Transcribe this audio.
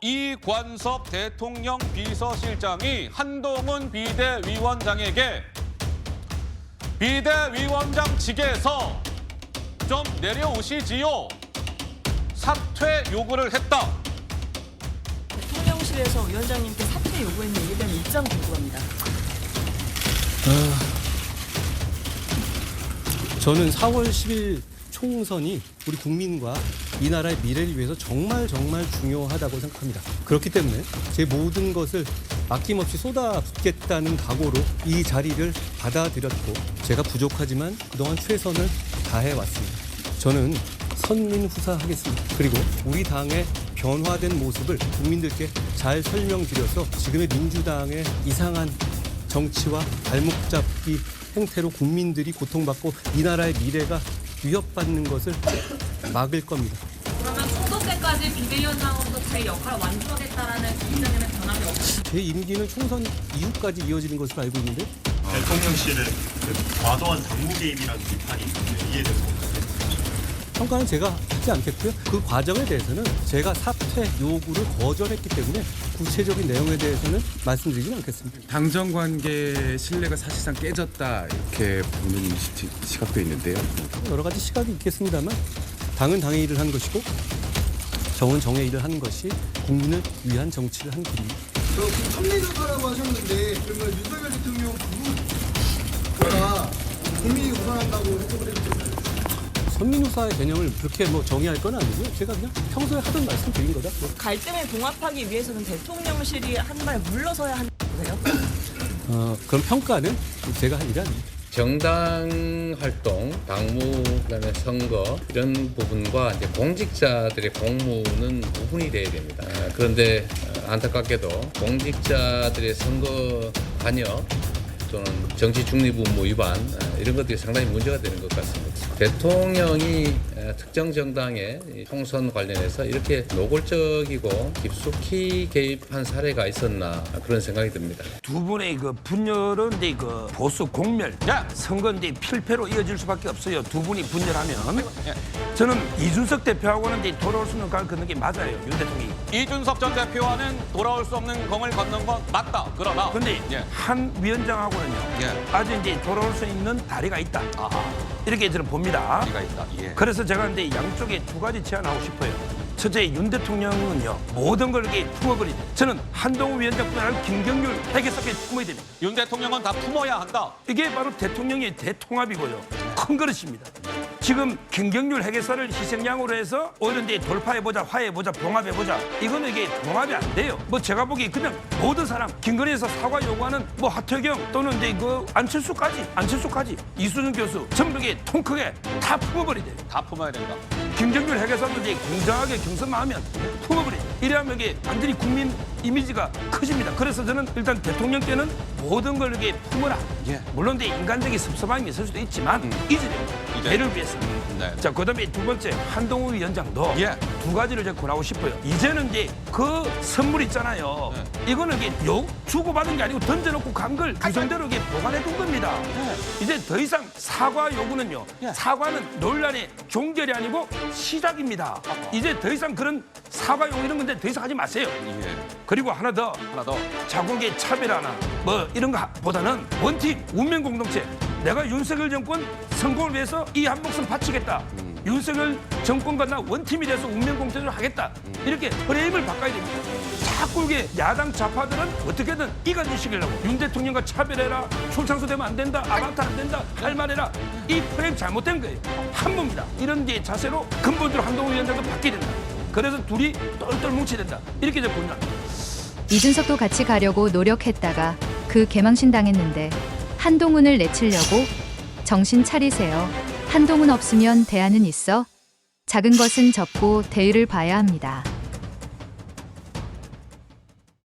이관섭 대통령 비서실장이 한동훈 비대위원장에게 비대위원장직에서 좀 내려오시지요. 사퇴 요구를 했다. 대통령실에서 위원장님께 사퇴 요구했는 이에 대한 입장 궁금합니다. 저는 4월 10일 총선이 우리 국민과 이 나라의 미래를 위해서 정말 중요하다고 생각합니다. 그렇기 때문에 제 모든 것을 아낌없이 쏟아붓겠다는 각오로 이 자리를 받아들였고, 제가 부족하지만 그동안 최선을 다해왔습니다. 저는 선민후사하겠습니다. 그리고 우리 당의 변화된 모습을 국민들께 잘 설명드려서 지금의 민주당의 이상한 정치와 발목 잡기 행태로 국민들이 고통받고 이 나라의 미래가 위협받는 것을 막을 겁니다. 그러면 총선 때까지 비대위원장으로서 제 역할을 완수하겠다라는 입장에는 변함이 없습니다. 제 임기는 총선 이후까지 이어지는 것으로 알고 있는데, 대통령실은 과도한 당무 개입이라는 비판이 있는데 이에 대해서 평가는 제가 하지 않겠고요. 그 과정에 대해서는 제가 사퇴 요구를 거절했기 때문에 구체적인 내용에 대해서는 말씀드리지는 않겠습니다. 당정 관계 신뢰가 사실상 깨졌다 이렇게 보는 시각도 있는데요. 여러 가지 시각이 있겠습니다만 당은 당의 일을 하는 것이고 정은 정의 일을 하는 것이 국민을 위한 정치를 하는 길입니다. 선민후사라고 하셨는데 그러면 윤석열 대통령 부부가 국민이 우선한다고 해석을 해도 되나요? 선민후사의 개념을 그렇게 정의할 건 아니고요. 제가 그냥 평소에 하던 말씀 드린 거다. 갈등을 봉합하기 위해서는 대통령실이 한 발 물러서야 한다고 보세요? 그런 평가는 제가 할 일이 아닙니다. 정당 활동, 당무, 그다음에 선거 이런 부분과 이제 공직자들의 공무는 구분이 돼야 됩니다. 그런데 안타깝게도 공직자들의 선거 관여 또는 정치 중립 의무 위반 이런 것들이 상당히 문제가 되는 것 같습니다. 대통령이 특정 정당의 총선 관련해서 이렇게 노골적이고 깊숙이 개입한 사례가 있었나 그런 생각이 듭니다. 두 분의 그 분열은 이제 그 보수 공멸, 선거인데 필패로 이어질 수밖에 없어요. 두 분이 분열하면 저는 이준석 대표하고는 이제 돌아올 수 있는 강을 걷는 게 맞아요. 윤 대통령이. 이준석 전 대표와는 돌아올 수 없는 검을 걷는 건 맞다. 그러나 근데 한 위원장하고는요. 아주 이제 돌아올 수 있는 다리가 있다. 이렇게 저는 봅니다. 다리가 있다. 그래서 제가 이제 양쪽에 두 가지 제안하고 싶어요. 첫째, 윤 대통령은요 모든 걸 이렇게 품어버리죠. 저는 한동훈 위원장뿐만 아니라 김경률 핵에서까지 품어야 됩니다. 윤 대통령은 다 품어야 한다. 이게 바로 대통령의 대통합이고요. 큰 그릇입니다. 지금 김경률 핵개설을 희생양으로 해서 오히려 이제 돌파해보자, 화해해보자, 봉합해보자. 이거는 이게 봉합이 안 돼요. 제가 보기에 그냥 모든 사람, 김건희에서 사과 요구하는 하태경 또는 이제 안철수까지 이수준 교수 전부 이게 통 크게 다 품어버리야 돼요. 다 품어야 된다. 김경률 핵개설도 이제 공정하게 경선하면 품어버리죠. 이래야면 이게 완전히 국민 이미지가 커집니다. 그래서 저는 일단 대통령 때는 모든 걸 이렇게 품어라. 물론 이제 인간적인 섭섭함이 있을 수도 있지만 잊으려 배를 위해서. 자, 그다음에 두 번째 한동훈 위원장도 두 가지를 제가 권하고 싶어요. 이제는 이제 그 선물 있잖아요. 이거는 이게 주고받은 게 아니고 던져놓고 간 걸 규정대로 이렇게 보관해둔 겁니다. 이제 더 이상 사과 요구는요. 사과는 논란의 종결이 아니고 시작입니다. 이제 더 이상 그런 사과 요구 이런 건데 더 이상 하지 마세요. 그리고 하나 더. 자국의 차별화나 이런 거보다는 원팀 운명 공동체. 내가 윤석열 정권 성공을 위해서 이 한 목숨 바치겠다. 윤석열 정권과 나 원팀이 돼서 운명 공동체를 하겠다. 이렇게 프레임을 바꿔야 됩니다. 자꾸 이게 야당 좌파들은 어떻게든 이간질시키려고 윤 대통령과 차별해라. 출창수 되면 안 된다. 아바타 안 된다. 할 말해라. 이 프레임 잘못된 거예요. 한몸이다. 이런 게 자세로 근본적으로 한동훈 위원장도 바뀌어야 된다. 그래서 둘이 똘똘 뭉쳐야 된다. 이렇게 제가 봅니다. 이준석도 같이 가려고 노력했다가 그 개망신 당했는데 한동훈을 내치려고 정신 차리세요. 한동훈 없으면 대안은 있어? 작은 것은 접고 대의를 봐야 합니다.